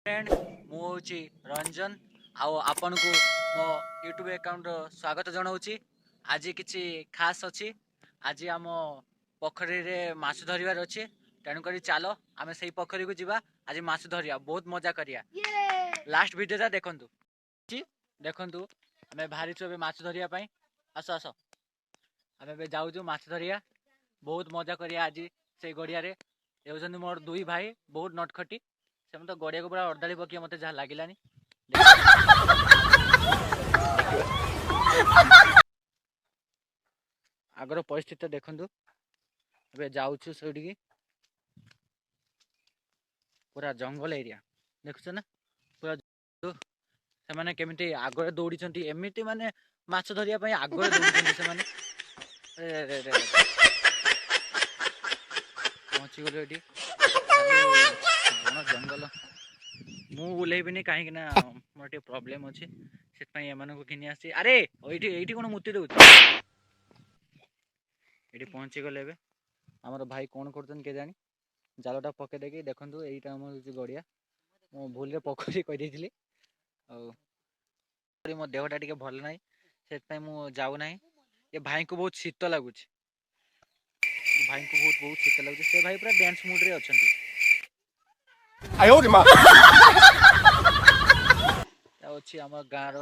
Friend मुझे रंजन आपण को मो यूट्यूब अकाउंट स्वागत जनाऊँगी। आज किसी खास अच्छी आज आम पोखरी रे माछ धरिवार अच्छे तेणुक चलो आम से पोखरी को जीवा आज माछ धरिया बहुत मजा करिया। लास्ट वीडियो देखु देखु आम बाहरी ए माछ धरिया आस आस आम जाऊँ माछ धरिया बहुत मजा करिया। आज से गड़िया ये मोर दुई भाई बहुत नटखटी से तो गड़िया को पूरा अर्दाली पकिया मत जहाँ लगिलानी आगर परिस्थिति देखु जाऊँ से पूरा जंगल एरिया देखुच ना पूरा से माने केमिति आगरे दौड़ी एमती माने माछ धरिया आगरे दौड़ी से माने पहुँची गले ये बण जंगल मु बुलेबिनी कहीं मोर टे प्रॉब्लम अच्छे से घिनी आसी। अरे ये कौन मुति दौर ये पहुँची गले आमर भाई कौन कर जानी जालटा पके देखी देखु यहीटा आम गड़िया मु भूल पोखरी कही मो देहटा टे भल ना से जाऊना। ये भाई को बहुत शीत लगुच भाई को बहुत शीत लगुच से भाई पूरा डांस मूड रे अच्छा अच्छी आम गाँव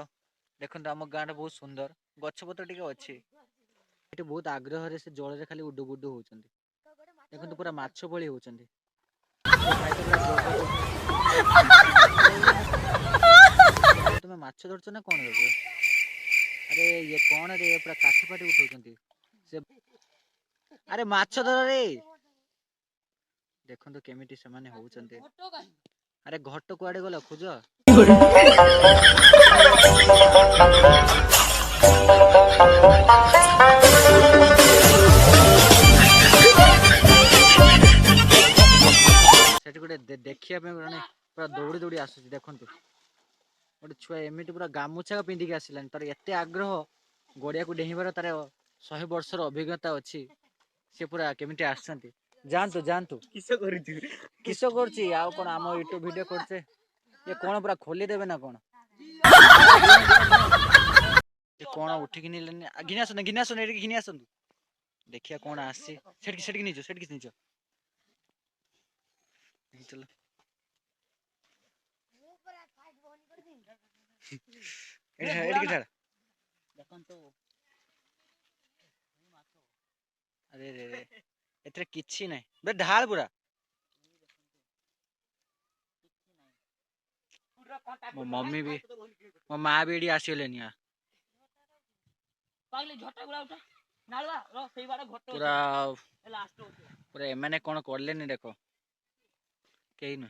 देखो आम गाँव बहुत सुंदर गछपत्र टे अच्छी ये बहुत आग्रह से जल खाली उडु बुडु होती देखो पूरा माछ भली होती तुम माछ धरच ना कौन धर अरे ये कौन रे पूरा काठी फाटी उठाउछंती से अरे माछ धर रे देखो केमिटी से माने होउछंती। अरे घट कुआडे गला खोज सेठी गोटे देखिया पे पूरा दौड़ी दौड़ी आसुची देखो गोटे छुआ एमती पूरा गामुछा पिंधिकी आसिलानी तार एते आग्रह गड़िया को डेहिबार तार 100 वर्षर अभिज्ञता अच्छी से पूरा केमिटी आसछंती। जानतु जानतु किस करछि आ कोन आम यूट्यूब वीडियो करछे ये कोन पूरा खोली देबे ना कोन ये कोन उठी किनी घिनासन एठी घिनासन देखिया कोन आसी सेठी सेठी नीचो चलो अरे रे एतरे किछि नै बे ढाल पूरा मो मम्मी भी मो माँ भी एडी आसीलेनी पूरा पूरा एमाने कोन करलेनी देखो केही न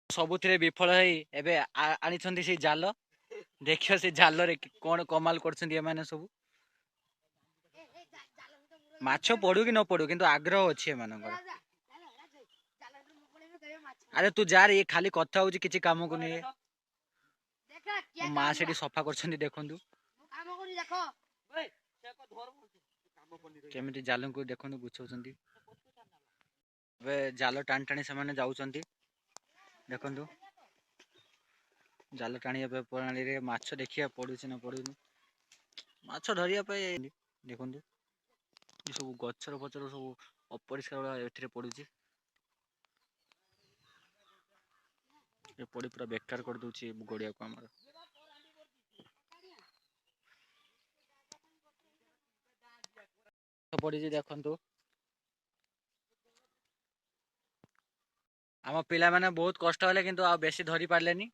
सबुथिरे विफल एबे आनी से जाल देखियो से जाल रे कौन कमाल करछंती एमाने सब माछ पड़ू कि न पड़ू किंतु आग्रह अच्छी एमानकर। अरे तू जा रे खाली कथा होची किछि काम को नहीं माँ से सफा कर देखु केमिति जाल को देखु गुछौछंती जाल टाणी टाणी से जाउछंती देखु जाल टाणी प्रणाली रे माछ देखिया पड़ुछि न पड़ुनि माछ धरिया देखु सब गचर फचर सब अपरिष्कार एथिरे पड़ुछि ये पड़ी पूरा बेकार कर दूची गड़िया को आमर पड़ी देखु आम पिला माने बहुत कष्ट हेले किंतु आ बेसी धरी पारलेनी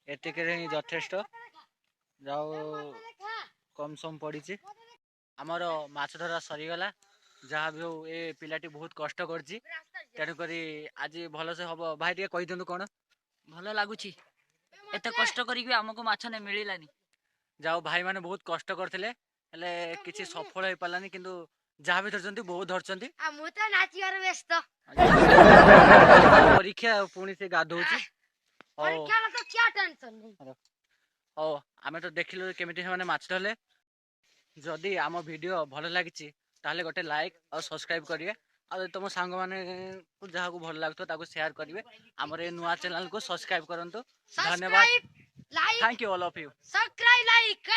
एतिक यथेष्ट जाओ कम सम पड़ी आमर माछ धरा सरीगला जहाँ भी हो ए पिलाटी बहुत कष्ट करछि तेणुक आज भल से हम भाई टे कही दिंतु कौन भल लगुच एत कष्ट करमको माछ नहीं मिलानी जाओ भाई माने बहुत कष्ट करथिले हेले किछि सफल हो पालानी किंतु ଯାହା ବି ଧରିଛନ୍ତି ବହୁତ ଧରିଛନ୍ତି। ଆଉ ମୁଁ ତ ନାଚିବାର ବ୍ୟସ୍ତ। ପରୀକ୍ଷା ଆଉ ପୁଣି ସେ ଗାଧଉଛି। ହଉ ପରୀକ୍ଷାର ତ କିଆ ଟେନସନ ନାହିଁ। ହଉ ଆମେ ତ ଦେଖିଲୁ କେମିତି ସେମାନେ ମାଛ ଧରିଲେ। ଯଦି ଆମ ଭିଡ଼ିଓ ଭଲ ଲାଗିଛି ତାହେଲେ ଗୋଟେ ଲାଇକ୍ ଆଉ ସବସ୍କ୍ରାଇବ୍ କରିବେ। ଆଉ ଯଦି ତୁମ ସାଙ୍ଗମାନଙ୍କୁ ଯାହାକୁ ଭଲ ଲାଗୁଥିବ ତାକୁ ସେୟାର କରିବେ। ଆମର ଏ ନୂଆ ଚ୍ୟାନେଲକୁ ସବସ୍କ୍ରାଇବ୍ କରନ୍ତୁ। ଧନ୍ୟବାଦ। Subscribe like thank you all of you. Subscribe like